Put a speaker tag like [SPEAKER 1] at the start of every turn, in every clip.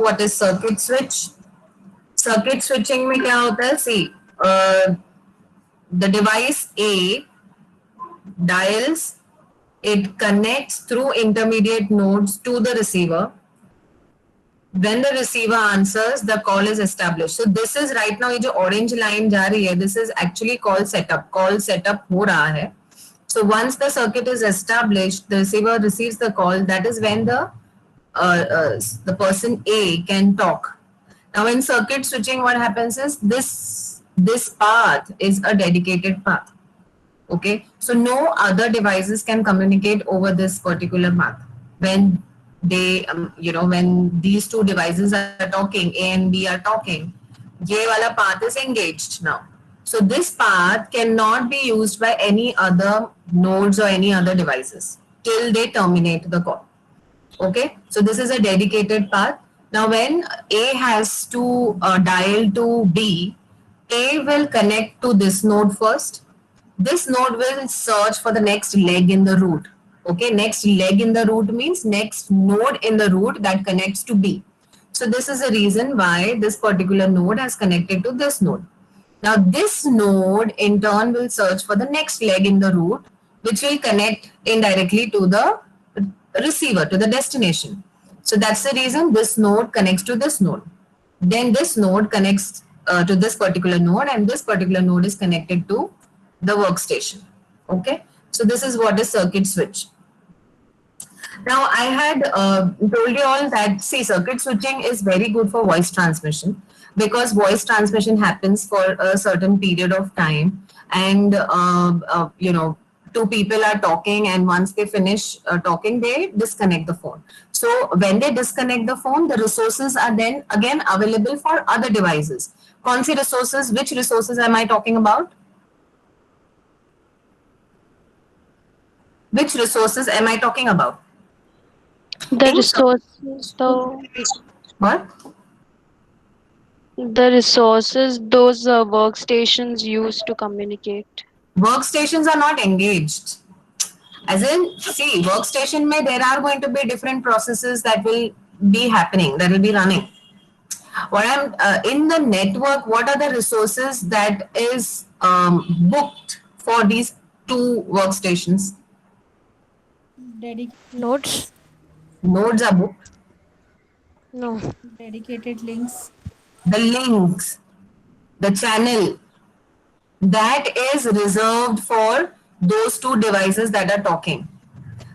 [SPEAKER 1] what is circuit switch. Circuit switching में क्या होता है? See, the device A dials, it connects through intermediate nodes to the receiver. When the receiver answers, the call is established. So this is right now, ये जो orange line जा रही है, this is actually call setup. Call setup हो रहा है. So once the circuit is established, the receiver receives the call. That is when the person A can talk. Now in circuit switching, what happens is this path is a dedicated path. Okay, so no other devices can communicate over this particular path. When they, when these two devices are talking, A and B are talking, ये वाला path is engaged now. So this path cannot be used by any other nodes or any other devices till they terminate the call. Okay, so this is a dedicated path. Now when A has to dial to B, A will connect to this node first. This node will search for the next leg in the route. Okay, next leg in the route means next node in the route that connects to B. So this is the reason why this particular node has connected to this node. Now this node in turn will search for the next leg in the route, which will connect indirectly to the receiver, to the destination. So that's the reason this node connects to this node. Then this node connects to this particular node, and this particular node is connected to the workstation. Okay, so this is what is circuit switch. Now I had told you all that, see, circuit switching is very good for voice transmission, because voice transmission happens for a certain period of time, and two people are talking, and once they finish talking, they disconnect the phone. So when they disconnect the phone, the resources are then again available for other devices. कौन सी resources? Which resources am I talking about? Which resources am I talking about?
[SPEAKER 2] The resources,
[SPEAKER 1] What?
[SPEAKER 2] The resources those workstations use to communicate.
[SPEAKER 1] Workstations are not engaged. As in, see, workstation mein there are going to be different processes that will be happening, that will be running. What I'm in the network, what are the resources that is booked for these two workstations?
[SPEAKER 3] Nodes,
[SPEAKER 1] Nodes are booked.
[SPEAKER 2] No.
[SPEAKER 3] dedicated links,
[SPEAKER 1] The links, the channel, that is reserved for those two devices that are talking.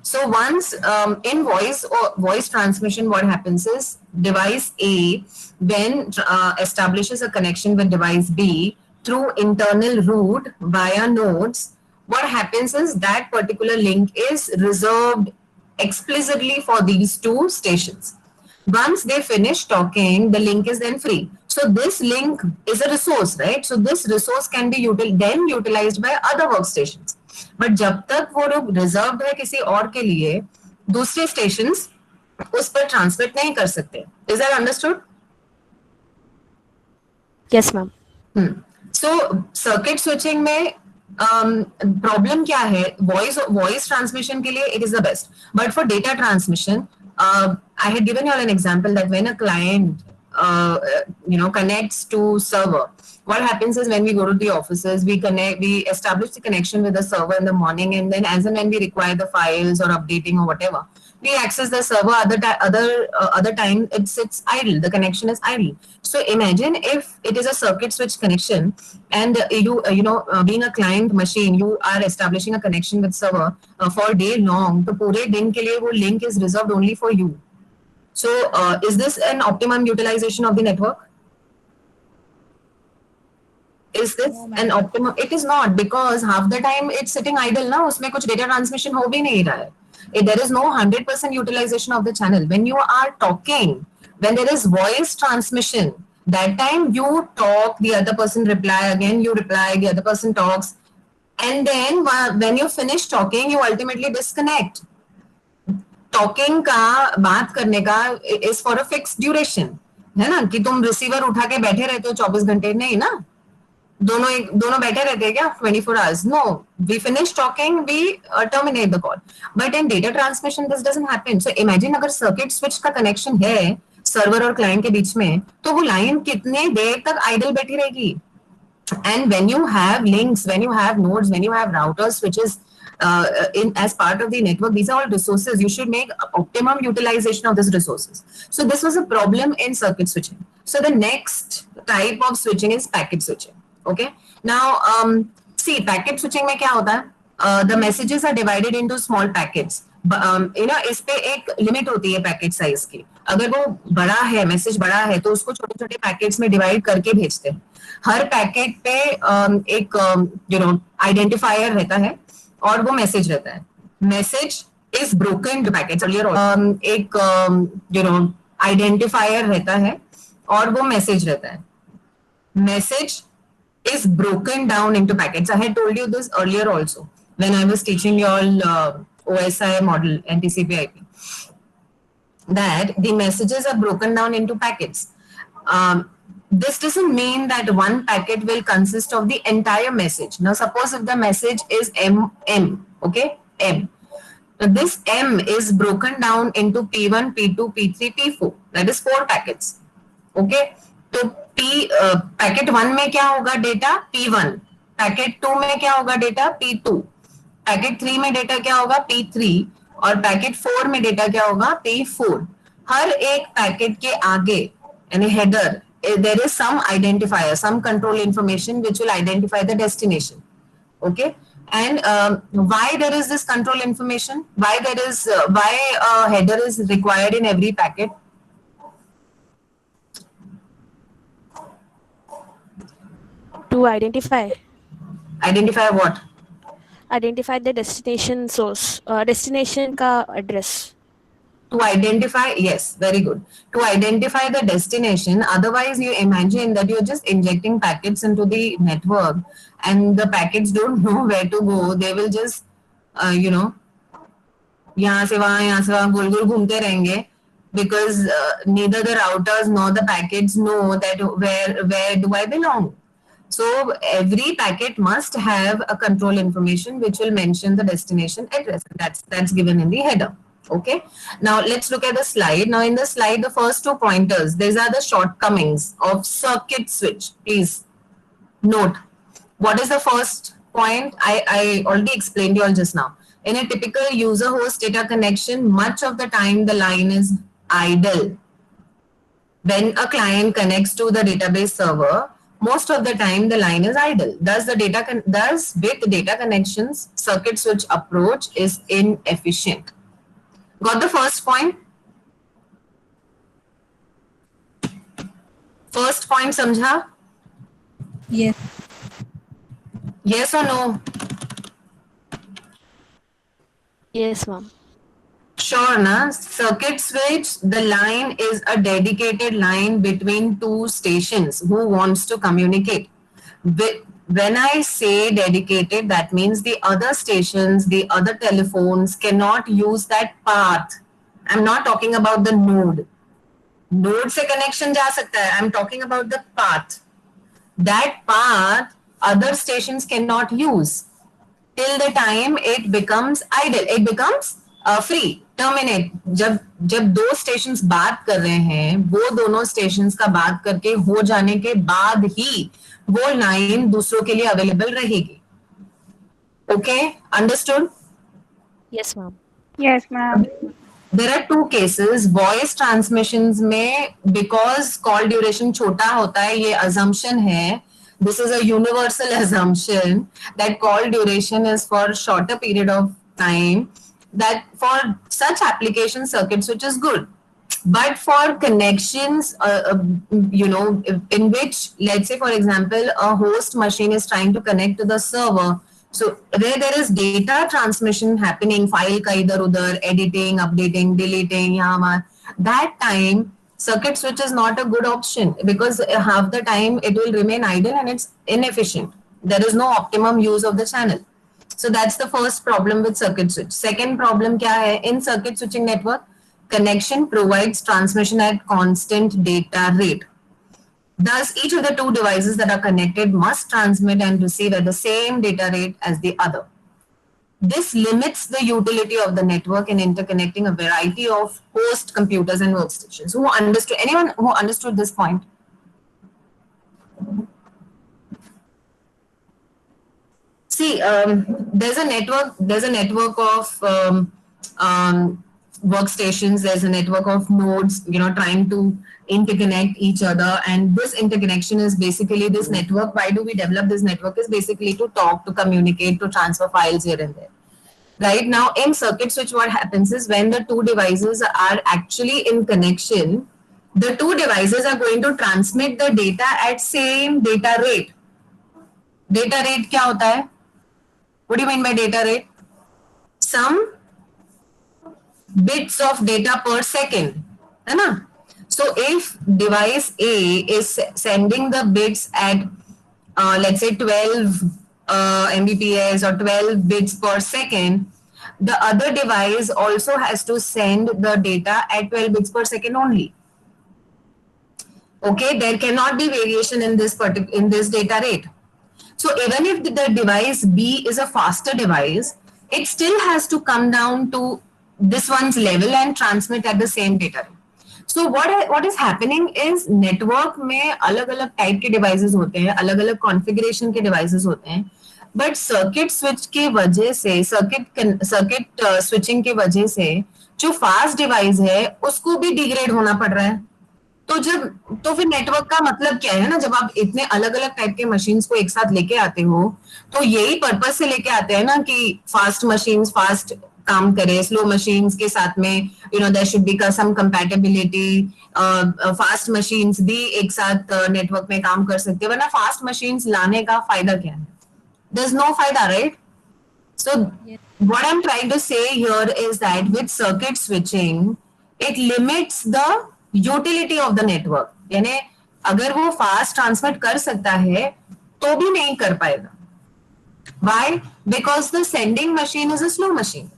[SPEAKER 1] So once in voice or voice transmission, what happens is device A, when establishes a connection with device B through internal route via nodes, what happens is that particular link is reserved explicitly for these two stations. Once they finish talking, the link is then free. So this link is a resource, right? So this resource can be then utilized by other workstations. But जब तक वो लोग reserve है किसी और के लिए, दूसरे स्टेशंस उस पर ट्रांसमिट नहीं कर सकते. Is that understood?
[SPEAKER 3] yes ma'am.
[SPEAKER 1] So circuit switching में problem क्या है? Voice transmission के लिए it is the best. But for data transmission, I had given you all an example that when a client connects to server, what happens is when we go to the offices, we establish the connection with the server in the morning, and then as and when we require the files or updating or whatever, we access the server. Other time it sits idle. The connection is idle. So imagine if it is a circuit switch connection, and being a client machine, you are establishing a connection with server for day long. तो पूरे दिन के लिए वो link is reserved only for you. So is this an optimum utilization of the network? Is this an optimum? It is not, because half the time it's sitting idle ना, उसमें कुछ data transmission हो भी नहीं रहा है. There is no 100% utilization of the channel. When you are talking, when there is voice transmission, that time you talk, the other person reply, again you reply, the other person talks, and then when you finish talking, you ultimately disconnect. Talking का, बात करने का is for a fixed duration, है ना? कि तुम receiver उठा के बैठे रहते हो 24 घंटे, नहीं ना? दोनों बैठे रहते हैं क्या 24 hours? No, we finish talking, we terminate the call. But in data transmission, this doesn't happen. So imagine अगर circuit switch का connection है, सर्वर और क्लाइंट के बीच में, तो वो लाइन कितने देर तक आइडल बैठी रहेगी? And when you have links, when you have nodes, when you have routers, switches in as part of the network, these are all resources. You should make optimum utilization of these resources. So this was a problem in circuit switching. So the next type of switching is packet switching. Okay. Now, see, packet switching में क्या होता है? The messages are divided into small packets. इस पे एक limit होती है packet size की. अगर वो बड़ा है, मैसेज बड़ा है, तो उसको छोटे छोटे पैकेट्स में डिवाइड करके भेजते हैं. हर पैकेट पे एक आइडेंटिफायर रहता है और वो मैसेज रहता है. Message is broken two packets. एक आइडेंटिफायर रहता है और वो मैसेज रहता है. Message is broken down into packets. I had told you this earlier also when I was teaching you all OSI model and TCP/IP, that the messages are broken down into packets. This doesn't mean that one packet will consist of the entire message. Now, suppose if the message is M, okay, M. So this M is broken down into P1, P2, P3, P4. That is 4 packets. Okay. तो packet 1 में क्या होगा data? P1. Packet 2 में क्या होगा data? P2. Packet 3 में data क्या होगा? P3. और पैकेट 4 में डेटा क्या होगा? P4. हर एक पैकेट के आगे यानी header, there is some identifier, some control information which will identify the destination. Okay. And why there is this control information? Why a header is required in every packet?
[SPEAKER 3] To identify
[SPEAKER 1] what?
[SPEAKER 3] Identify the destination source, destination ka address.
[SPEAKER 1] To identify, yes, very good. To identify the destination, otherwise you imagine that you're just injecting packets into the network and the packets don't know where to go. They will just, यहाँ से वहाँ गोल गोल घूमते रहेंगे, because neither the routers nor the packets know that where do I belong. So every packet must have a control information which will mention the destination address. That's given in the header. Okay. Now let's look at the slide. Now in the slide, the first 2 pointers, these are the shortcomings of circuit switch. Please note. What is the first point? I already explained you all just now. In a typical user host data connection, much of the time the line is idle. When a client connects to the database server, most of the time the line is idle. Thus with data connections, circuit switch approach is inefficient. Got the first point? First point समझा?
[SPEAKER 3] Yes.
[SPEAKER 1] Yes or no?
[SPEAKER 3] Yes, ma'am.
[SPEAKER 1] Sure, na? Circuit switch, the line is a dedicated line between 2 stations who wants to communicate. When I say dedicated, that means the other stations, the other telephones cannot use that path. I'm not talking about the node. Node se connection ja sakta hai. I'm talking about the path. That path other stations cannot use till the time it becomes idle. It becomes free. Terminate. जब 2 stations बात कर रहे हैं, वो दोनों stations का बात करके हो जाने के बाद ही वो लाइन दूसरों के लिए अवेलेबल रहेगी. Okay, understood?
[SPEAKER 3] Yes, ma'am.
[SPEAKER 4] Yes, ma'am.
[SPEAKER 1] There are 2 cases. Voice transmissions में because call duration छोटा होता है, ये assumption है. This is a universal assumption that call duration is for shorter period of time. That for such application circuit switch is good. But for connections, in which, let's say, for example, a host machine is trying to connect to the server. So where there is data transmission happening, file ka idhar udhar, editing, updating, deleting, that time, circuit switch is not a good option because half the time it will remain idle and it's inefficient. There is no optimum use of the channel. So that's the first problem with circuit switch. Second problem kya hai? In circuit switching network, connection provides transmission at constant data rate. Thus, each of the 2 devices that are connected must transmit and receive at the same data rate as the other. This limits the utility of the network in interconnecting a variety of host computers and workstations. Who understood? Anyone who understood this point? See, there's a network. There's a network of workstations. There's a network of nodes. Trying to interconnect each other, and this interconnection is basically this network. Why do we develop this network? Is basically to talk, to communicate, to transfer files here and there. Right now, in circuit switch, what happens is when the two devices are actually in connection, the two devices are going to transmit the data at same data rate. Data rate क्या होता है? What do you mean by data rate? Some bits of data per second, है ना? So if device A is sending the bits at let's say 12 Mbps or 12 bits per second, the other device also has to send the data at 12 bits per second only. Okay, there cannot be variation in this data rate. So even if the device B is a faster device, it still has to come down to this one's level and transmit at the same data rate. So what is happening is network में अलग-अलग type के devices होते हैं, अलग-अलग configuration के devices होते हैं, but circuit switch के वजह से circuit switching के वजह से जो fast device है उसको भी degrade होना पड़ रहा है. तो फिर नेटवर्क का मतलब क्या है ना, जब आप इतने अलग अलग टाइप के मशीन्स को एक साथ लेके आते हो तो यही पर्पस से लेके आते हैं ना कि फास्ट मशीन्स फास्ट काम करे, स्लो मशीन्स के साथ में there should be some compatibility, fast machines भी एक साथ नेटवर्क में काम कर सकते हैं, वरना फास्ट मशीन्स लाने का फायदा क्या है? देयर इज नो फायदा, right? So what I'm trying to say here is that with circuit switching, it limits the utility of the network. यानी अगर वो fast transmit कर सकता है तो भी नहीं कर पाएगा. Why? Because the sending machine is a slow machine.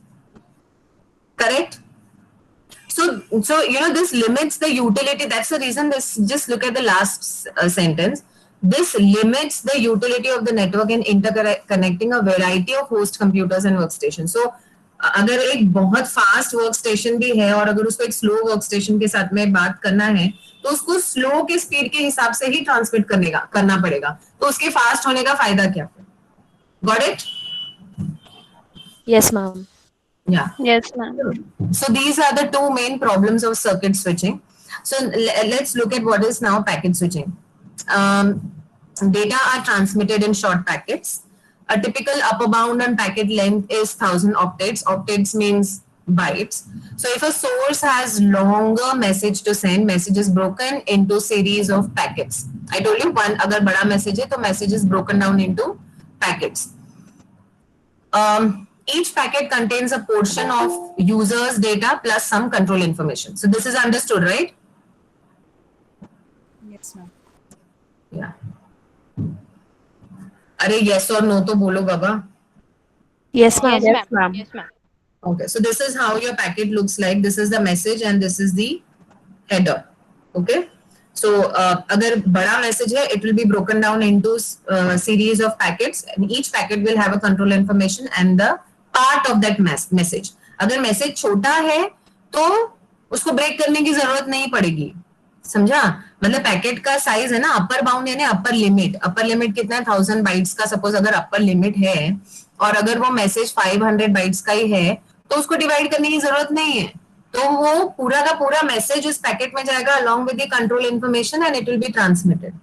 [SPEAKER 1] Correct? So this limits the utility. That's the reason this. Just look at the last sentence. This limits the utility of the network in interconnecting a variety of host computers and workstations. So अगर एक बहुत fast work station भी है और अगर उसको एक slow work station के साथ में बात करना है तो उसको स्लो के स्पीड के हिसाब से ही ट्रांसमिट करना पड़ेगा. तो उसके फास्ट होने का फायदा क्या? Got it?
[SPEAKER 3] Yes, ma'am.
[SPEAKER 2] Yeah. Yes, ma'am.
[SPEAKER 1] So these are the two main problems of circuit switching. So let's look at what is now packet switching. Data are transmitted in short packets. A typical upper bound on packet length is 1000 octets. Octets means bytes. So if a source has longer message to send, message is broken into series of packets. I told you one agar bada message hai, to message is broken down into packets. Each packet contains a portion of user's data plus some control information. So this is understood, right?
[SPEAKER 3] Yes, ma'am.
[SPEAKER 1] Yeah. Arey, yes or no to bolo baba.
[SPEAKER 3] Yes, ma'am.
[SPEAKER 2] Yes, ma'am. Yes, ma'am.
[SPEAKER 1] Okay, so this is how your packet looks like. This is the message and this is the header. Okay. So agar bada message hai, it will be broken down into series of packets, and each packet will have a control information and the part of that message. अगर message छोटा है तो उसको break करने की जरूरत नहीं पड़ेगी. समझा? मतलब पैकेट का साइज है ना, अपर बाउंड यानी अपर लिमिट कितना है? 1000 बाइट्स का सपोज अगर अपर लिमिट है और अगर वो मैसेज 500 बाइट्स का ही है तो उसको डिवाइड करने की जरूरत नहीं है. तो वो पूरा का पूरा मैसेज उस पैकेट में जाएगा along with the control information and it will be transmitted.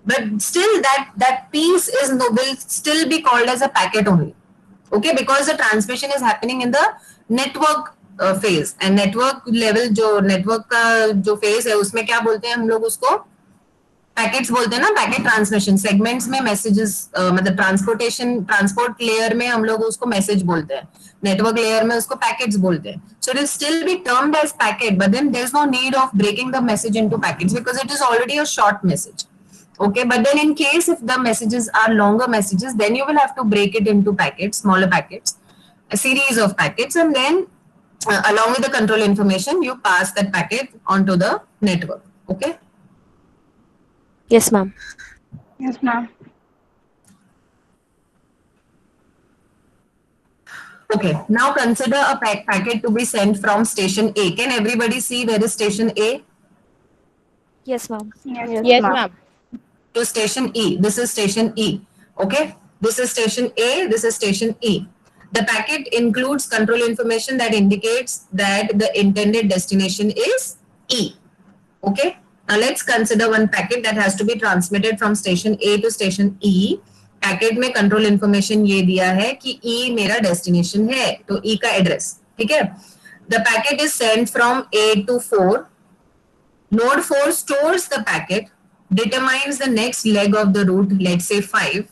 [SPEAKER 1] But still that piece will still be called as a packet only. Okay, because the transmission is happening in the network phase, and network level जो network का जो phase है उसमें क्या बोलते हैं हम लोग उसको? पैकेट्स बोलते हैं ना. पैकेट ट्रांसमिशन सेगमेंट्स में मैसेजेस मतलब ट्रांसपोर्ट लेयर में हम लोग उसको मैसेज बोलते हैं, नेटवर्क लेयर में उसको पैकेट्स बोलते हैं. So it is still be termed as packet, but then there is no need of breaking the message into packets because it is already a short message. Okay, but then in case if the messages are longer messages, then you will have to break it into packets, smaller packets, a series of packets, and then along with the control information, you pass that packet onto the network. Okay.
[SPEAKER 3] Yes, ma'am.
[SPEAKER 2] Yes, ma'am.
[SPEAKER 1] Okay, now consider a packet to be sent from station A. Can everybody see where is station A?
[SPEAKER 3] Yes, ma'am.
[SPEAKER 4] Yes, ma'am.
[SPEAKER 1] To station E. This is station E. Okay, this is station A, this is station E. The packet includes control information that indicates that the intended destination is E. Okay, now let's consider one packet that has to be transmitted from station A to station E. Packet में control information ये दिया है कि E मेरा destination है, तो E का address, ठीक है. The packet is sent from A to 4. Node 4 stores the packet, determines the next leg of the route, let's say 5,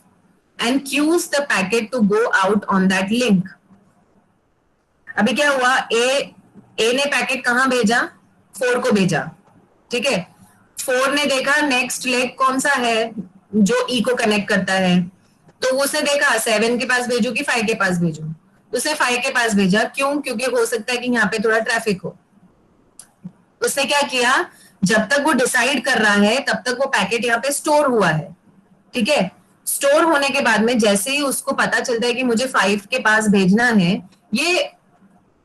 [SPEAKER 1] and queues the packet to go out on that link. अभी क्या हुआ, A ने packet कहाँ भेजा, 4 को भेजा, ठीक है. 4 ने देखा नेक्स्ट लेग कौन सा है जो E को कनेक्ट करता है, तो उसने देखा 7 के पास भेजू कि 5 के पास भेजू, तो उसने 5 के पास भेजा. क्यों? क्योंकि हो सकता है कि यहाँ पे थोड़ा ट्रैफिक हो. उसने क्या किया, जब तक वो डिसाइड कर रहा है तब तक वो पैकेट यहाँ पे स्टोर हुआ है, ठीक है. स्टोर होने के बाद में जैसे ही उसको पता चलता है कि मुझे 5 के पास भेजना है, ये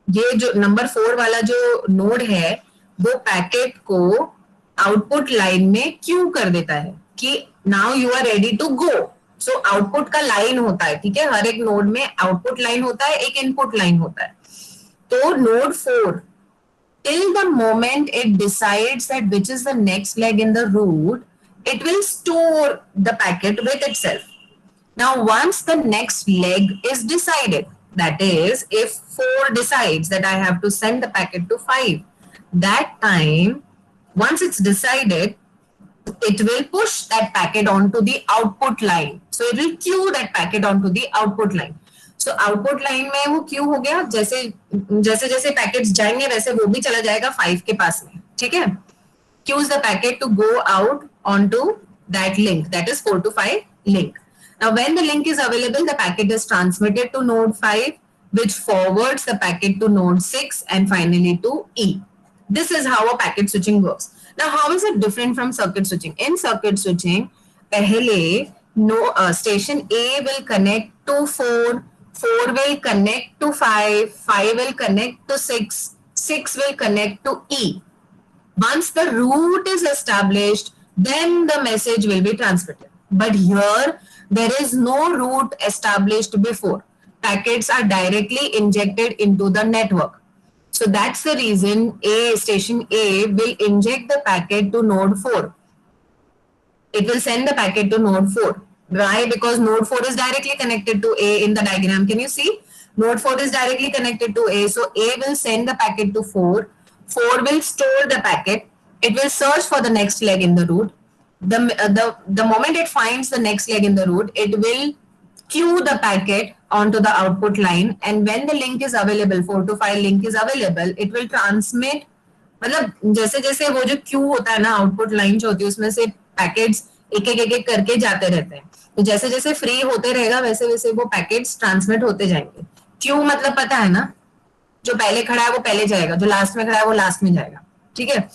[SPEAKER 1] जो नंबर 4 वाला जो नोड है वो पैकेट को आउटपुट लाइन में क्यू कर देता है कि now you are ready to go. So output का लाइन होता है, ठीक है. हर एक नोड में आउटपुट लाइन होता है, एक इनपुट लाइन होता है. तो node 4 till the moment it decides that which is the next leg in the route, it will store the packet with itself. Now, once the next leg is decided, that is, if 4 decides that I have to send the packet to 5, that time, once it's decided, it will push that packet onto the output line. So, it will queue that packet onto the output line. So output line में वो Q हो गया, जैसे जैसे जैसे packets जाएंगे वैसे वो भी चला जाएगा 5 के पास में, ठीक है. Queues the packet to go out on to that link, that is 4 to 5 link. Now when the link is available, the packet is transmitted to node 5, which forwards the packet to node 6 and finally to E. This is how a packet switching works. Now how is it different from circuit switching? In circuit switching, पहले station A will connect to 4, 4 will connect to 5, 5 will connect to 6, 6 will connect to E. Once the route is established, then the message will be transmitted. But here, there is no route established before. Packets are directly injected into the network. So that's the reason station A will inject the packet to node 4. It will send the packet to node 4. Why? Because node 4 is directly connected to A in the diagram. Can you see? Node 4 is directly connected to A. So A will send the packet to 4. 4 will store the packet. It will search for the next leg in the route. The moment it finds the next leg in the route, it will queue the packet onto the output line. And when the link is available, 4 to 5 link is available, it will transmit. मतलब जैसे जैसे वो जो Q होता है ना, output line जो होती है उसमें से पैकेट्स एक एक करके जाते रहते हैं. तो जैसे जैसे फ्री होते रहेगा वैसे वैसे वो पैकेट्स ट्रांसमिट होते जाएंगे. क्यू मतलब पता है ना, जो पहले खड़ा है वो पहले जाएगा, जो लास्ट में खड़ा है वो लास्ट में जाएगा, ठीक है.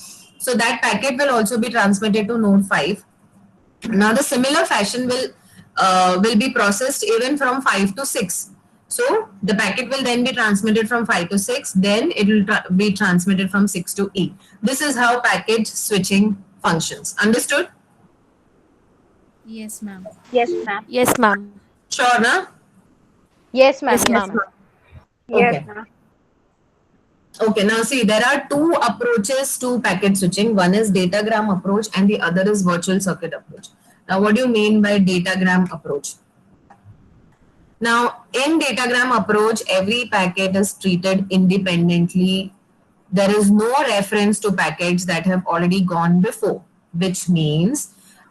[SPEAKER 1] So that packet will also be transmitted to node 5. Now the similar fashion will be processed even from 5 to 6. So the packet will then be transmitted from 5 to 6, then it will be transmitted from 6 to E. This is how packet switching functions. Understood?
[SPEAKER 4] Yes, ma'am.
[SPEAKER 3] Yes, ma'am.
[SPEAKER 1] Sure, na?
[SPEAKER 4] Yes, ma'am.
[SPEAKER 3] Yes, ma'am.
[SPEAKER 1] Okay. Okay, now see, there are two approaches to packet switching. One is datagram approach and the other is virtual circuit approach. Now, what do you mean by datagram approach? Now, in datagram approach, every packet is treated independently. There is no reference to packets that have already gone before, which means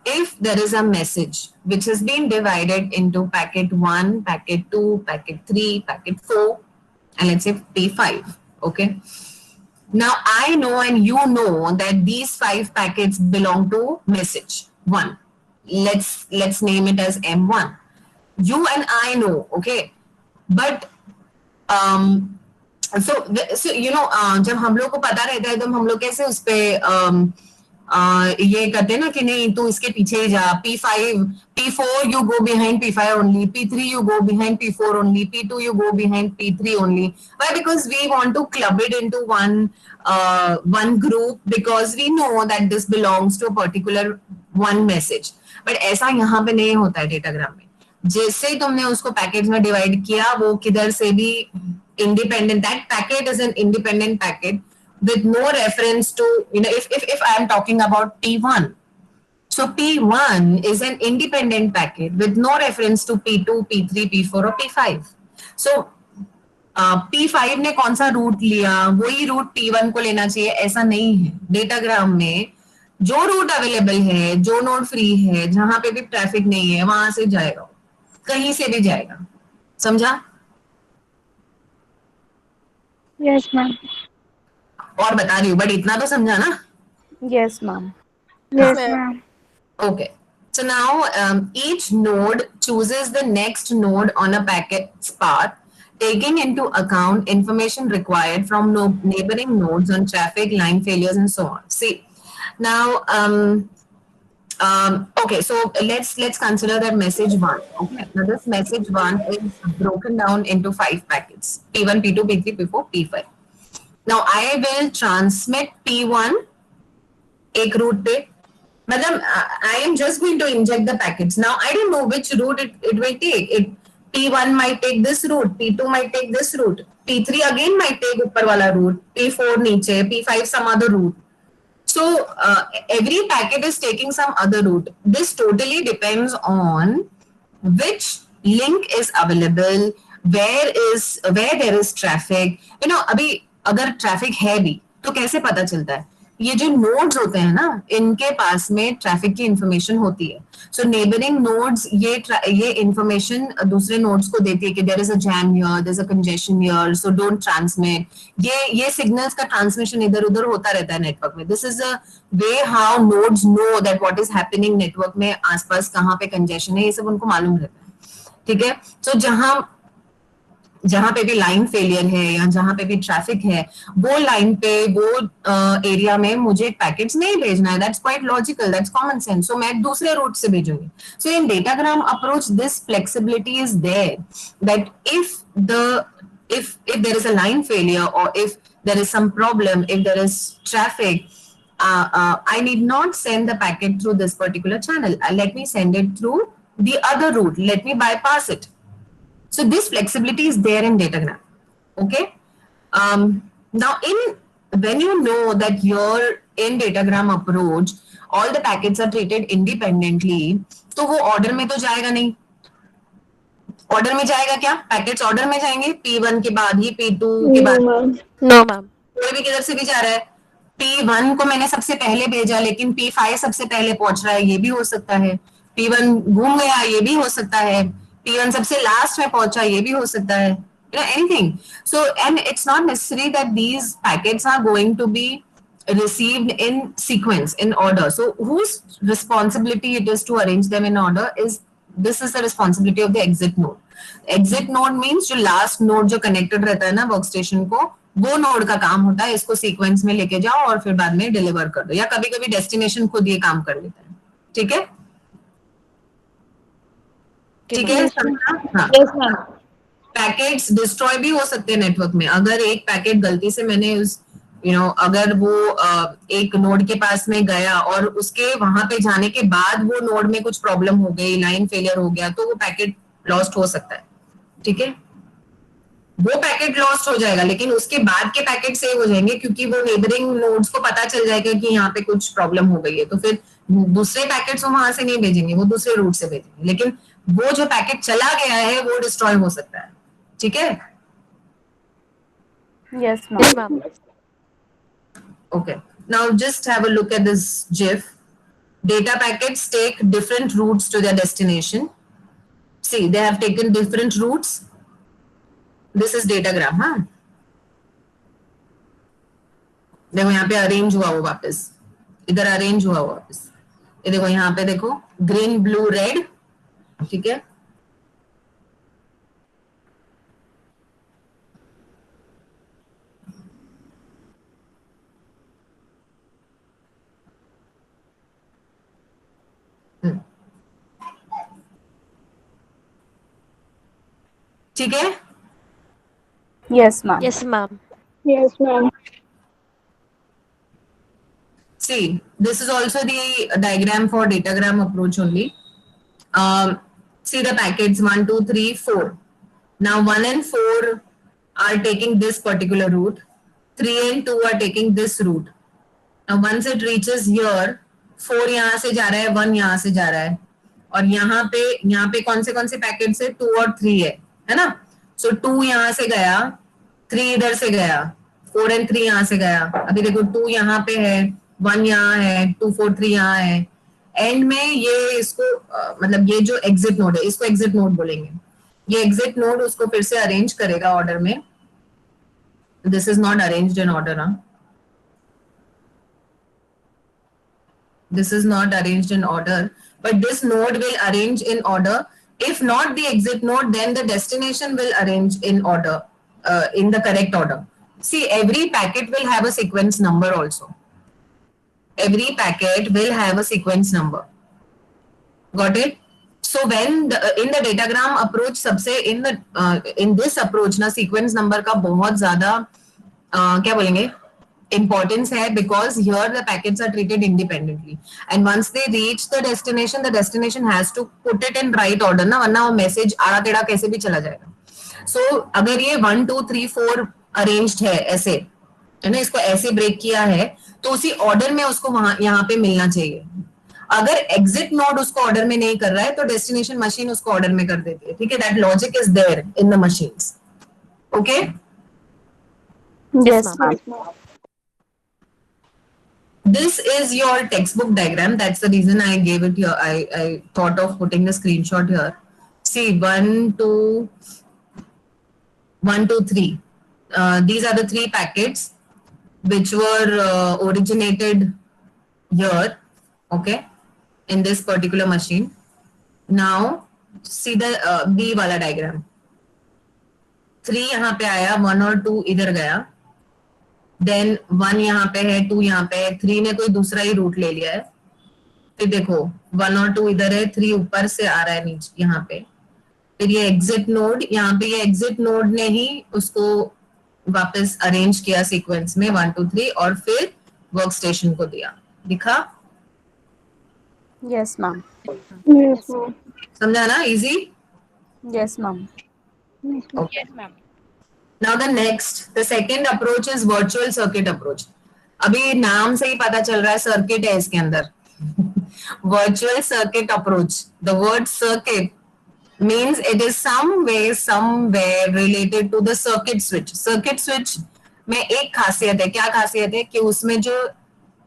[SPEAKER 1] if there is a message which has been divided into packet 1, packet 2, packet 3, packet 4, and let's say P5, okay? Now, I know and you know that these 5 packets belong to message 1. Let's name it as M1. You and I know, okay? But so you know, जब हम लोग को पता रहता है तो हम लोग कैसे उस पे ये कहते हैं ना कि नहीं तू इसके पीछे ही जा, P5 P4 you go behind P5 only, P3 you go behind P4 only, P2 you go behind P3 only. Why? Because we want to club it into one group, because we know that this belongs to a particular one message. But ऐसा यहाँ पे नहीं होता है datagram में. जैसे ही तुमने उसको पैकेट में डिवाइड किया, वो किधर से भी independent, that packet is an independent packet with no reference to, if I am talking about P1, so P1 is an independent packet with no reference to P2, P3, P4 or P5. So P5 ने कौन सा root लिया, वही root P1 को लेना चाहिए, ऐसा नहीं है. डेटाग्राम में जो रूट अवेलेबल है, जो नोड फ्री है, जहां पे भी ट्रैफिक नहीं है, वहां से जाएगा, कहीं से भी जाएगा. समझा?
[SPEAKER 3] Yes, ma'am.
[SPEAKER 1] और बता रही हूँ, बट इतना तो समझा ना?
[SPEAKER 4] Yes, ma'am.
[SPEAKER 3] Yes, ma'am.
[SPEAKER 1] Okay. So now each node chooses the next node on a packet's path, taking into account information required from neighboring nodes on traffic, line failures, and so on. See, now, okay, so let's consider that message one. Okay, now this message one is broken down into 5 packets: P1, P2, P3, P4, P5. Now I will transmit P1 एक route पे. Madam, I am just going to inject the packets. Now, I don't know which route it will take. P1 might take this route, P2 might take this route, P3 again might take ऊपर वाला route, P4 नीचे, P5 some other route. So, every packet is taking some other route. This totally depends on which link is available, where there is traffic. अभी अगर traffic है भी, तो कैसे पता चलता है? ये जो नोड्स होते हैं ना, इनके पास में ट्रैफिक की इंफॉर्मेशन होती है. सो नेबरिंग नोड्स ये इंफॉर्मेशन दूसरे नोड्स को देती है कि there is a jam here, there is a congestion here, so don't transmit. ये सिग्नल्स का ट्रांसमिशन इधर उधर होता रहता है नेटवर्क में. This is a way how nodes know that what is happening network में, आसपास कहाँ पे कंजेशन है, ये सब उनको मालूम रहता है. ठीक है. सो जहां पे भी लाइन फेलियर है या जहां पे भी ट्रैफिक है, वो लाइन पे, वो एरिया में मुझे पैकेट्स नहीं भेजना है. That's quite logical, that's common sense. So मैं दूसरे रूट से भेजूंगी. So in datagram approach this flexibility is there that if there is a line failure, or if there is some problem, if there is traffic, I need not send the packet through this particular channel. Let me send it through the other route. Let me bypass it. So this flexibility is there in datagram. Okay. Now, when you know that you're in datagram approach, all the packets are treated independently, तो वो order में तो जाएगा नहीं. Order में जाएगा क्या? Packets order में जाएंगे. P1 के बाद ही P2 के बाद.
[SPEAKER 3] No, ma'am.
[SPEAKER 1] कोई भी किधर से भी जा रहा है. P1 को मैंने सबसे पहले भेजा, लेकिन P5 सबसे पहले पहुंच रहा है, ये भी हो सकता है. P1 घूम गया, ये भी हो सकता है. P1 सबसे लास्ट में पहुंचा, ये भी हो सकता है. Anything. So, and it's not necessary that these packets are going to be received in sequence, in order. So, whose responsibility it is to arrange them in order this is the responsibility of the exit node. Exit node means जो last node जो connected रहता है ना workstation को, वो node का काम होता है इसको सीक्वेंस में लेके जाओ और फिर बाद में डिलीवर कर दो, या कभी कभी डेस्टिनेशन खुद ये काम कर लेता है. ठीक है. ठीक है.
[SPEAKER 4] Yes, ma'am.
[SPEAKER 1] पैकेट्स डिस्ट्रॉय भी हो सकते हैं नेटवर्क में. अगर एक पैकेट गलती से मैंने अगर वो एक नोड के पास में गया और उसके वहां पे जाने के बाद वो नोड में कुछ प्रॉब्लम हो गई, लाइन फेलियर हो गया, तो वो पैकेट लॉस्ट हो सकता है. ठीक है. वो पैकेट लॉस्ट हो जाएगा, लेकिन उसके बाद के पैकेट सेव हो जाएंगे, क्योंकि वो नेबरिंग नोड्स को पता चल जाएगा कि यहाँ पे कुछ प्रॉब्लम हो गई है, तो फिर दूसरे पैकेट्स वहां से नहीं भेजेंगे, वो दूसरे रूट से भेजेंगे. लेकिन वो जो पैकेट चला गया है वो डिस्ट्रॉय हो सकता है. ठीक है.
[SPEAKER 4] Yes, ma'am.
[SPEAKER 3] Yes, ma'am.
[SPEAKER 1] Okay. Now just have a look at this GIF. Data packets take different routes to their destination. See, they have taken different routes. This is datagram, हाँ. देखो यहाँ पे arrange हुआ वो वापस, इधर arrange हुआ वो वापस. ये देखो यहाँ पे देखो, ग्रीन ब्लू रेड. ठीक है. ठीक है?
[SPEAKER 4] Yes, ma'am.
[SPEAKER 2] Yes, ma'am.
[SPEAKER 3] Yes, ma'am.
[SPEAKER 1] See, this is also the diagram for datagram approach only. See the packets 1, 2, 3, 4. Now 1 and 4 are taking this particular route. 3 and 2 are taking this route. Now once it reaches here, 4 यहाँ से जा रहा है, 1 यहाँ से जा रहा है, और यहाँ पे कौन से पैकेट्स है? 2 और 3 है ना? सो 2 यहाँ से गया, 3 इधर से गया, 4 and 3 यहाँ से गया. अभी देखो 2 यहाँ पे है, 1 यहाँ है, 2, 4, 3 यहाँ है. एंड में ये इसको मतलब ये जो एग्जिट नोड है, इसको एग्जिट नोड बोलेंगे. ये एग्जिट नोड उसको फिर से अरेंज करेगा ऑर्डर में. This is not arranged in order. This is not arranged in order, but this node will arrange in order. If not the exit node, then the destination will arrange in order, in the correct order. See, every packet will have a sequence number also. Every packet will have a sequence number. Got it? So when in the datagram approach, सबसे in this approach ना sequence number का बहुत ज़्यादा क्या बोलेंगे? Importance है, because here the packets are treated independently, and once they reach the destination has to put it in right order ना, वरना वो मैसेज आड़ा टेढ़ा कैसे भी चला जाएगा. So अगर ये 1, 2, 3, 4 अरेंज्ड है ऐसे, है ना, इसको ऐसे ब्रेक किया है, तो उसी ऑर्डर में उसको वहां यहाँ पे मिलना चाहिए. अगर एग्जिट नोड उसको ऑर्डर में नहीं कर रहा है, तो डेस्टिनेशन मशीन उसको ऑर्डर में कर देती है. ठीक है? That logic is there in the machines. Okay?
[SPEAKER 4] Yes, ma'am.
[SPEAKER 1] This is your textbook diagram. That's the reason I gave it here. I thought of putting the screenshot here. See, 1, 2, 3. These are the 3 packets which were originated here, okay, in this particular machine. Now, see the B वाला diagram. 3 यहाँ पे आया, 1 और 2 इधर गया. Then 1 यहाँ पे है, 2 यहाँ पे है, 3 ने कोई दूसरा ही रूट ले लिया है. फिर देखो 1 और 2 इधर है, 3 ऊपर से आ रहा है नीचे यहाँ पे. फिर ये एग्जिट नोड, यहाँ पे ये एग्जिट नोड ने ही उसको वापस अरेंज किया सीक्वेंस में 1, 2, 3, और फिर वर्क स्टेशन को दिया. दिखा?
[SPEAKER 4] Yes, ma'am.
[SPEAKER 3] Yes, ma'am.
[SPEAKER 1] समझा ना? Easy?
[SPEAKER 4] Yes, ma'am.
[SPEAKER 1] Okay. Now the second approach is virtual circuit approach. अभी नाम से ही पता चल रहा है सर्किट है इसके अंदर. Virtual circuit approach. The word circuit means it is some way, somewhere related to the circuit switch. Circuit switch में एक खासियत है. क्या खासियत है? कि उसमें जो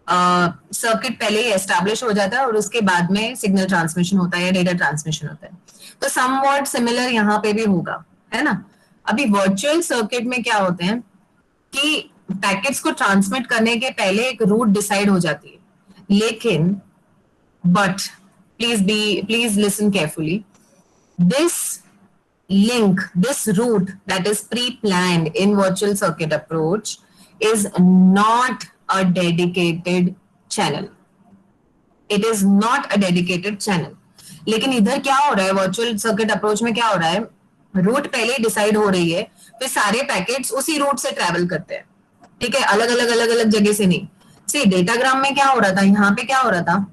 [SPEAKER 1] सर्किट पहले ही एस्टैब्लिश हो जाता है और उसके बाद में सिग्नल ट्रांसमिशन होता है या डेटा ट्रांसमिशन होता है. तो समवॉट सिमिलर यहाँ पे भी होगा, है ना? अभी वर्चुअल सर्किट में क्या होते हैं कि पैकेट्स को ट्रांसमिट करने के पहले एक रूट डिसाइड हो जाती है. लेकिन but please listen carefully. This link, this route that is pre-planned in virtual circuit approach is not a dedicated channel. It is not a dedicated channel. लेकिन इधर क्या हो रहा है वर्चुअल सर्किट अप्रोच में? क्या हो रहा है? रूट पहले डिसाइड हो रही है, फिर सारे पैकेट्स उसी रूट से ट्रैवल करते हैं. ठीक है? अलग अलग जगह से नहीं. सी डेटाग्राम में क्या हो रहा था, यहाँ पे क्या हो रहा था,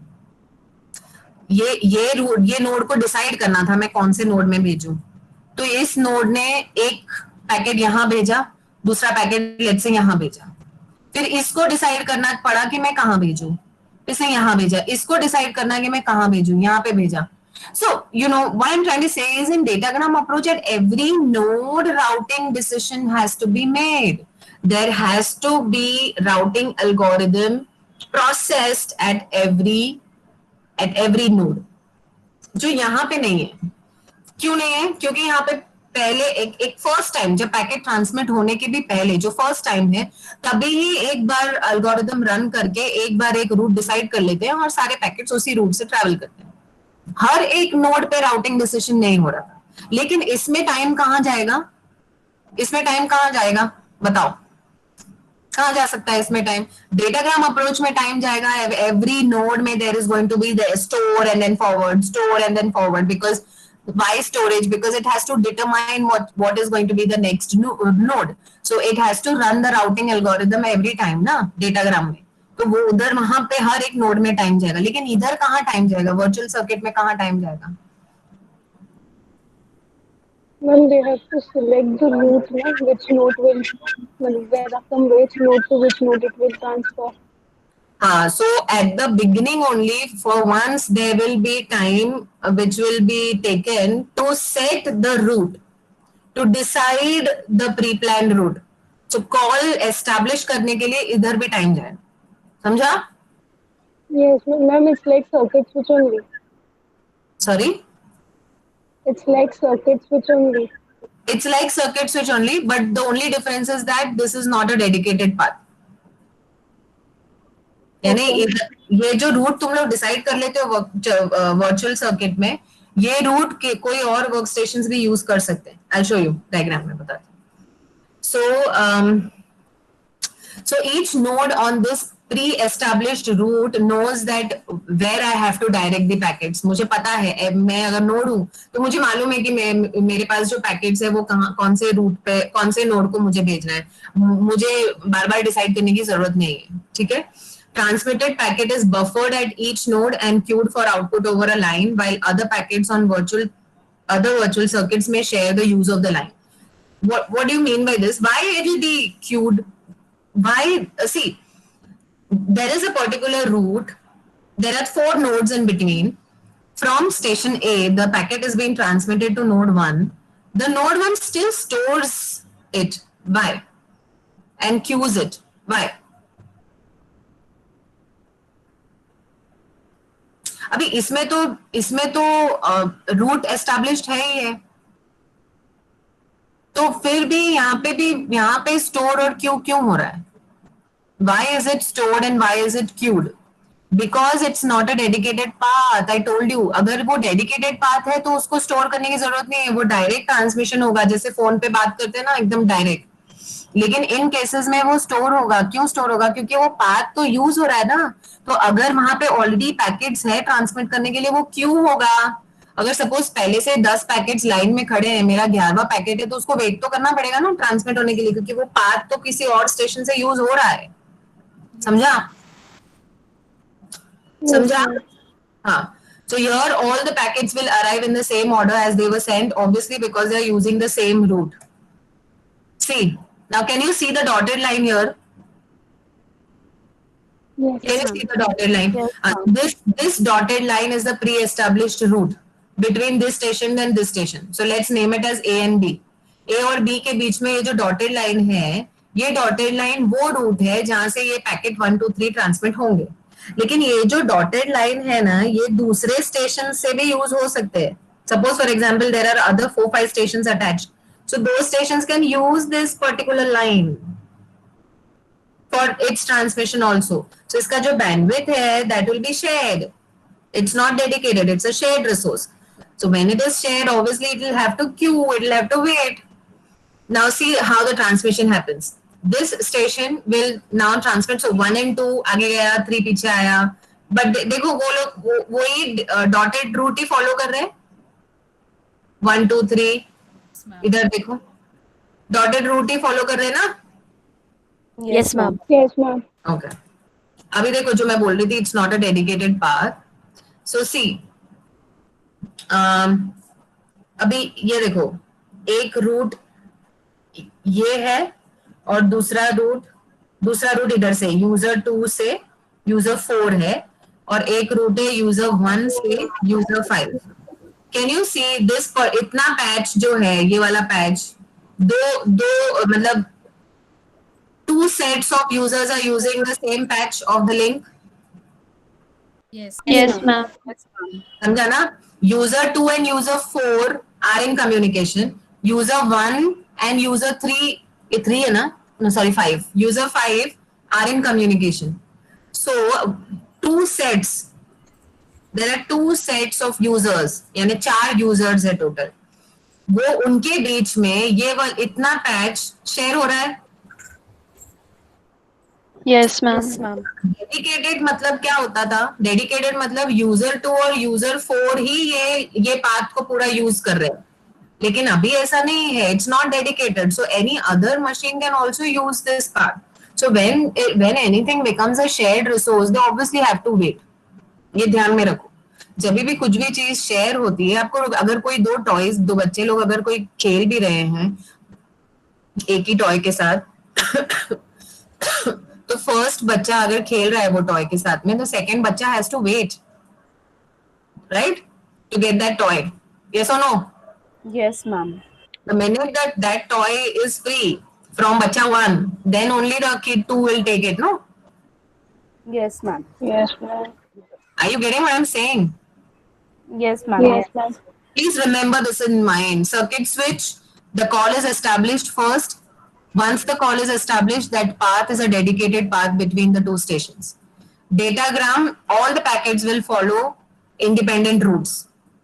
[SPEAKER 1] ये नोड को डिसाइड करना था मैं कौन से नोड में भेजूं. तो इस नोड ने एक पैकेट यहाँ भेजा, दूसरा पैकेट लेट्स से यहाँ भेजा. फिर इसको डिसाइड करना पड़ा कि मैं कहाँ भेजूं, इसने यहाँ भेजा. इसको डिसाइड करना कि मैं कहाँ भेजूं, यहाँ पे भेजा. So, you know, what I'm trying to say is in datagram approach at every node routing decision has to be made. There has to be routing algorithm processed at every node. जो यहाँ पे नहीं है. क्यों नहीं है? क्योंकि यहाँ पे पहले एक फर्स्ट टाइम जब पैकेट ट्रांसमिट होने के भी पहले जो फर्स्ट टाइम है, तभी ही एक बार अल्गोरिथम रन करके एक बार एक रूट डिसाइड कर लेते हैं और सारे पैकेट्स उसी रूट से ट्रैवल करते हैं. हर एक नोड पे राउटिंग डिसीजन नहीं हो रहा था. लेकिन इसमें टाइम कहाँ जाएगा? बताओ कहाँ जा सकता है इसमें टाइम? डेटाग्राम अप्रोच में टाइम जाएगा. एवरी नोड में there is going to be the store and then forward, store and then forward, because Why storage? Because it has to determine what is going to be the next node. So it has to run the routing algorithm every time ना datagram में. तो वो उधर वहां पे हर एक node में time जाएगा, लेकिन इधर कहाँ टाइम जाएगा, वर्चुअल सर्किट में कहाँ टाइम जाएगा?
[SPEAKER 3] Ma'am, they have to select the route, na, which node will, where from which node to which node it will transfer.
[SPEAKER 1] So at the beginning only, for once there will be time which will be taken to set the route, to decide the pre-planned route. So call establish करने के लिए इधर भी time जाए, समझा?
[SPEAKER 3] Yes, ma'am, it's like circuit switch only.
[SPEAKER 1] Sorry,
[SPEAKER 3] It's like circuit switch only.
[SPEAKER 1] it's like circuit switch only, but the only difference is that this is not a dedicated path. यानी ये जो root तुम लोग decide कर लेते हो virtual circuit में, ये रूट के कोई और वर्क स्टेशन भी यूज कर सकते हैं. आई शो यू डायग्राम में बताती हूँ. So each node on this pre-established route knows that where I have to direct the packets. मुझे पता है, मैं अगर नोड हूँ तो मुझे मालूम है कि मेरे पास जो पैकेट्स है वो कौन से रूट पे, कौन से नोड को मुझे भेजना है. मुझे बार बार डिसाइड करने की जरूरत नहीं है. ठीक है. Transmitted packet is buffered at each node and queued for output over a line, while other packets on other virtual circuits may share the use of the line. What do you mean by this? Why it will be queued? Why? See, there is a particular route. There are 4 nodes in between. From station A, the packet is being transmitted to node 1. The node 1 still stores it. Why? And queues it. Why? अभी इसमें तो root established है ही है, तो फिर भी यहाँ पे स्टोर और क्यों हो रहा है? Why is it stored and why is it queued? Because it's not a dedicated path. I told you, अगर वो dedicated path है तो उसको स्टोर करने की जरूरत नहीं है, वो डायरेक्ट ट्रांसमिशन होगा, जैसे फोन पे बात करते हैं ना, एकदम डायरेक्ट. लेकिन इन केसेस में वो स्टोर होगा. क्यों स्टोर होगा? क्योंकि वो पाथ तो यूज हो रहा है ना. तो अगर वहां पे ऑलरेडी पैकेट्स है ट्रांसमिट करने के लिए, वो क्यों होगा. अगर सपोज पहले से 10 पैकेट्स लाइन में खड़े हैं, मेरा 11वां पैकेट है, तो उसको वेट तो करना पड़ेगा ना ट्रांसमिट होने के लिए, क्योंकि वो पाथ तो किसी और स्टेशन से यूज हो रहा है. समझा? हाँ. So here all the packets will arrive in the same order as they were sent, obviously because they are using the same route. See, now can you see the dotted line here?
[SPEAKER 3] Yes.
[SPEAKER 1] Can you see the dotted line? This dotted line is the pre-established route between this station and this station. So let's name it as A and B. A और B के बीच में ये जो dotted line है, ये dotted line वो root है जहां से ये पैकेट 1, 2, 3 ट्रांसमिट होंगे. लेकिन ये जो dotted line है ना, ये दूसरे स्टेशन से भी यूज हो सकते हैं. Suppose for example there are other 4, 5 stations attached. So those stations can use this particular line for its transmission also. So इसका जो bandwidth है, that will be shared. It's not dedicated, it's a shared resource. So when it is shared, obviously it will have to queue, it will have to wait. Now see how the transmission happens. This station will now transmit. So 1 and 2 आगे गया, 3 पीछे आया. But देखो वो लोग वही dotted route ही follow कर रहे हैं. 1, 2, 3 इधर देखो, dotted route ही follow कर रहे हैं ना.
[SPEAKER 2] Yes, ma'am.
[SPEAKER 3] Yes, ma'am.
[SPEAKER 1] Okay. अभी देखो जो मैं बोल रही थी, it's not a dedicated path. So see, अभी ये देखो, एक रूट ये है और दूसरा रूट इधर से यूजर 2 से यूजर 4 है, और एक रूट है यूजर 1 से user 5. Can you see this? इतना पैच जो है, ये वाला पैच, दो मतलब 2 sets of users are using the same patch of the link.
[SPEAKER 2] Yes, ma'am.
[SPEAKER 1] समझा ना? User 2 and user 4 are in communication. User 1 and user 3 है ना? No, sorry, 5. User 5 are in communication. So 2 sets. There are 2 sets of users. यानी 4 users है total. वो उनके बीच में ये इतना पैच शेयर हो रहा है.
[SPEAKER 2] Yes, ma'am.
[SPEAKER 4] Yes, ma'am.
[SPEAKER 1] Dedicated मतलब क्या होता था? डेडिकेटेड मतलब यूजर 2 और यूजर 4 ही ये पाथ को पूरा यूज कर रहे हैं, लेकिन अभी ऐसा नहीं है. It's not dedicated, so any other machine can also use this path. So when anything becomes a shared resource, they obviously have to wait. ये ध्यान में रखो. जब भी कुछ भी चीज शेयर होती है, आपको अगर कोई दो टॉयज, दो बच्चे लोग अगर कोई खेल भी रहे हैं एक ही टॉय के साथ तो फर्स्ट बच्चा अगर खेल रहा है वो टॉय के साथ में, तो सेकंड बच्चा has to wait, right, to get that toy. Yes और no?
[SPEAKER 4] Yes, ma'am.
[SPEAKER 1] The minute that toy is free from bacha 1, then only the kid 2 will take it, no?
[SPEAKER 4] Yes, ma'am.
[SPEAKER 3] Yes, ma'am.
[SPEAKER 1] Are you getting what I'm saying?
[SPEAKER 4] Yes, ma'am.
[SPEAKER 3] Yes, ma'am.
[SPEAKER 1] Please remember this in mind. Circuit switch, the call is established first. Once the call is established, that path is a dedicated path between the two stations. Datagram, all the packets will follow independent routes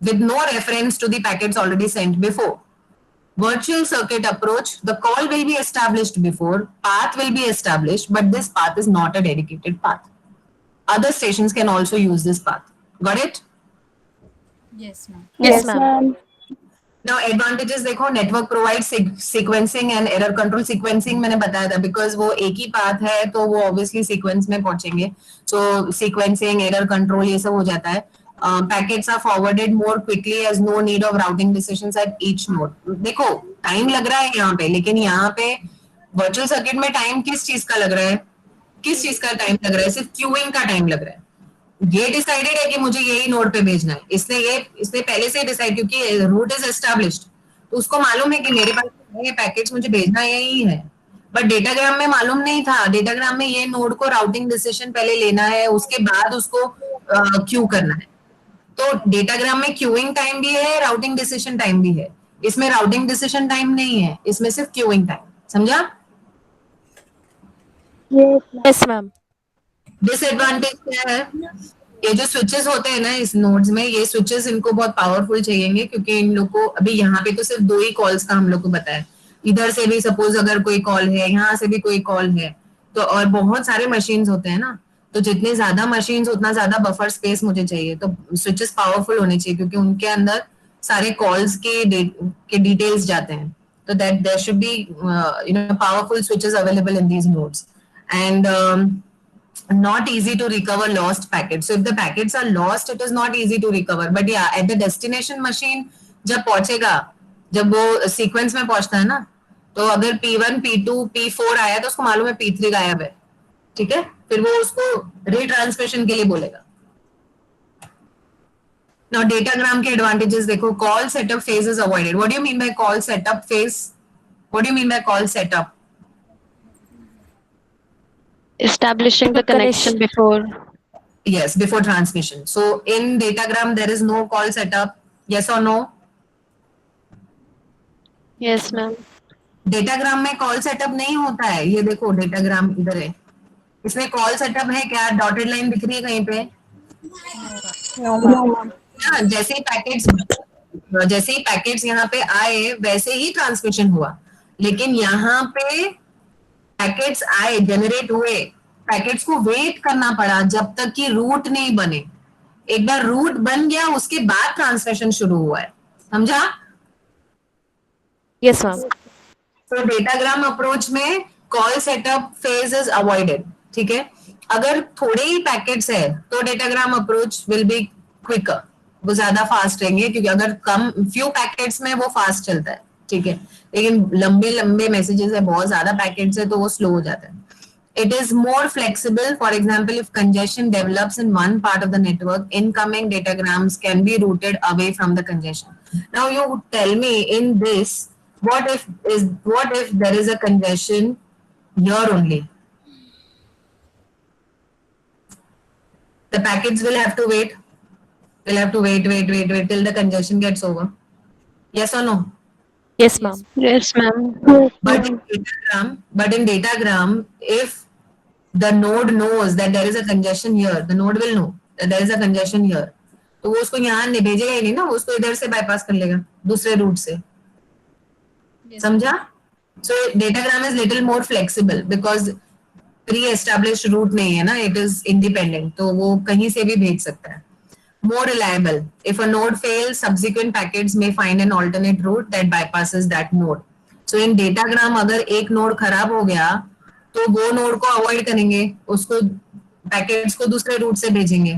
[SPEAKER 1] with no reference to the packets already sent before. Virtual circuit approach, the call will be established before, path will be established, but this path is not a dedicated path. Other stations can also use this path. Got it?
[SPEAKER 4] Yes, ma'am.
[SPEAKER 3] Yes, ma'am.
[SPEAKER 1] Now advantages देखो, network provides sequencing and error control. Sequencing मैंने बताया था because वो एक ही path है तो वो obviously sequence में पहुंचेंगे. So sequencing, error control ये सब हो जाता है. Packets are forwarded more quickly as no need of routing decisions at each node. देखो टाइम लग रहा है यहाँ पे, लेकिन यहाँ पे वर्चुअल सर्किट में टाइम किस चीज का लग रहा है? किस चीज का टाइम लग रहा है? सिर्फ क्यूइंग का टाइम लग रहा है. ये डिसाइडेड है कि मुझे यही नोड पे भेजना है, इसने पहले से डिसाइड, क्योंकि रूट इज एस्टैब्लिश्ड, तो उसको मालूम है कि मेरे पास ये पैकेट्स मुझे भेजना यही है. बट डेटाग्राम में मालूम नहीं था. डेटाग्राम में ये नोड को राउटिंग डिसीजन पहले लेना है, उसके बाद उसको क्यू करना है. तो डेटाग्राम में क्यूइंग टाइम भी है, राउटिंग डिसीजन टाइम भी है. इसमें राउटिंग डिसीजन टाइम नहीं है, इसमें सिर्फ क्यूइंग टाइम. समझा?
[SPEAKER 3] Yes, ma'am.
[SPEAKER 2] Yes, ma'am.
[SPEAKER 1] Disadvantage क्या है? ये जो स्विचेस होते हैं ना इस नोड्स में, ये स्विचेस इनको बहुत पावरफुल चाहिएंगे, क्योंकि इन लोग को अभी यहाँ पे तो सिर्फ 2 ही कॉल्स का हम लोग को पता है. इधर से भी सपोज अगर कोई कॉल है, यहाँ से भी कोई कॉल है, तो और बहुत सारे मशीन्स होते हैं ना, तो जितने ज्यादा मशीन्स उतना ज्यादा बफर स्पेस मुझे चाहिए. तो स्विचेस पावरफुल होने चाहिए, क्योंकि उनके अंदर सारे कॉल्स के डिटेल्स जाते हैं. तो that there should be powerful switches available in these nodes. And not easy to recover lost packets. So if the packets are lost, it is not easy to recover. But yeah, at the destination machine जब पहुंचेगा, जब वो sequence में पहुंचता है ना, तो अगर P1, P2, P4 आया तो उसको मालूम है P3 गायब है. ठीक है, फिर वो उसको रिट्रांसमिशन के लिए बोलेगा. Now datagram के advantages देखो. Call setup phase is avoided. What do you mean by call setup phase? What do you mean by call setup?
[SPEAKER 2] Establishing the connection before.
[SPEAKER 1] Yes, before transmission. So in datagram there is no call setup. Yes or no?
[SPEAKER 2] Yes, ma'am.
[SPEAKER 1] Datagram में call setup नहीं होता है. ये देखो datagram इधर है, इसमें call setup है क्या? डॉटेड लाइन दिख रही है कहीं पे?
[SPEAKER 3] No, ma'am.
[SPEAKER 1] हाँ, जैसे ही पैकेट्स यहाँ पे आए वैसे ही ट्रांसमिशन हुआ. लेकिन यहाँ पे पैकेट्स आए, जनरेट हुए, पैकेट्स को वेट करना पड़ा जब तक कि रूट नहीं बने. एक बार रूट बन गया उसके बाद ट्रांसमिशन शुरू हुआ है. समझा?
[SPEAKER 2] Yes, ma'am.
[SPEAKER 1] तो डेटाग्राम अप्रोच में call setup phase is avoided. ठीक है, अगर थोड़े ही पैकेट्स है तो datagram approach will be quicker, वो ज्यादा फास्ट रहेंगे, क्योंकि अगर कम फ्यू पैकेट्स में वो फास्ट चलता है. ठीक है, लेकिन लंबे लंबे मैसेजेस है, बहुत ज्यादा पैकेट्स है, तो वो स्लो हो जाता है. It is more flexible. For example, if congestion develops in one part of the network, incoming datagrams can be routed away from the congestion. Now you tell me in this, what if there is a congestion here only? The packets will have to wait. We'll have to wait till the congestion gets over. Yes or no?
[SPEAKER 2] Yes, ma'am. Yes, ma'am.
[SPEAKER 1] But in datagram, if the node knows that there is a congestion here, the node will know that there is a congestion here. तो वो उसको यहाँ नहीं भेजेगा ही नहीं ना, वो उसको इधर से bypass कर लेगा दूसरे रूट से. समझा? So datagram is little more flexible because pre established route नहीं है ना, इट इज इंडिपेंडेंट, तो वो कहीं से भी भेज सकता है. More reliable. If a node fails, subsequent packets may find an alternate route that bypasses that node. So in datagram अगर एक नोड खराब हो गया तो वो नोड को अवॉइड करेंगे, उसको पैकेट्स को दूसरे रूट से भेजेंगे,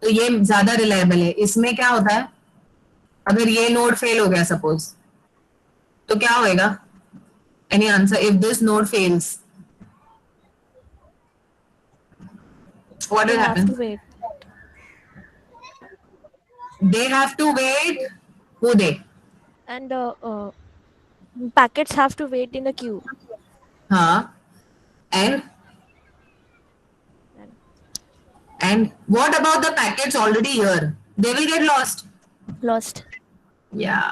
[SPEAKER 1] तो ये ज्यादा रिलायबल है. इसमें क्या होता है, अगर ये नोड फेल हो गया सपोज, तो क्या होएगा? Any answer? If this node fails, what will happen?
[SPEAKER 5] wait.
[SPEAKER 1] They have to wait. Who they?
[SPEAKER 5] And packets have to wait in the queue.
[SPEAKER 1] And what about the packets already here? They will get lost.
[SPEAKER 5] Lost.
[SPEAKER 1] Yeah.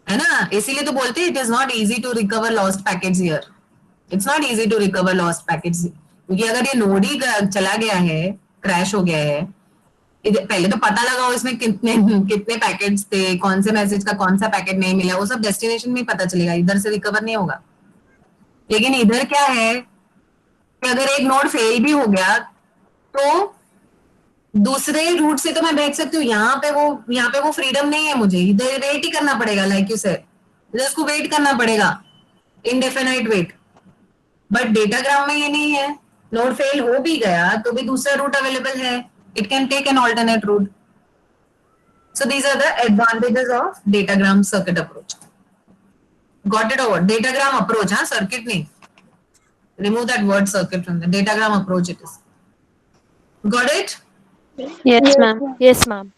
[SPEAKER 1] है ना, इसीलिए तो बोलते हैं it is not easy to recover lost packets here. It's not easy to recover lost packets, क्योंकि अगर ये node ही चला गया है, क्रैश हो गया है, पहले तो पता लगाओ इसमें कितने पैकेट्स थे, कौन से मैसेज का कौन सा पैकेट नहीं मिला, वो सब डेस्टिनेशन में पता चलेगा, इधर से रिकवर नहीं होगा. लेकिन इधर क्या है कि अगर एक नोड फेल भी हो गया तो दूसरे रूट से तो मैं भेज सकती हूँ. यहाँ पे वो फ्रीडम नहीं है मुझे, इधर वेट ही करना पड़ेगा, लाइक यू सेड, इसको वेट करना पड़ेगा, इनडेफिनाइट वेट. बट डेटाग्राम में ये नहीं है, नोड फेल हो भी गया तो भी दूसरा रूट अवेलेबल है. It can take an alternate route. So these are the advantages of datagram circuit approach. Got it over? Datagram approach, huh? Circuit nahi. Remove that word circuit from the datagram approach it is. Got it?
[SPEAKER 2] Yes, ma'am.
[SPEAKER 5] Yes, ma'am.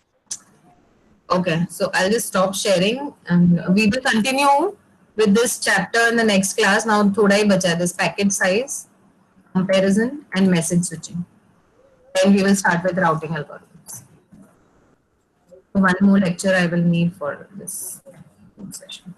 [SPEAKER 1] Okay, so I'll just stop sharing and we will continue with this chapter in the next class. Now thoda hi bacha hai, this packet size, comparison and message switching. Then we will start with routing algorithms. One more lecture I will need for this session.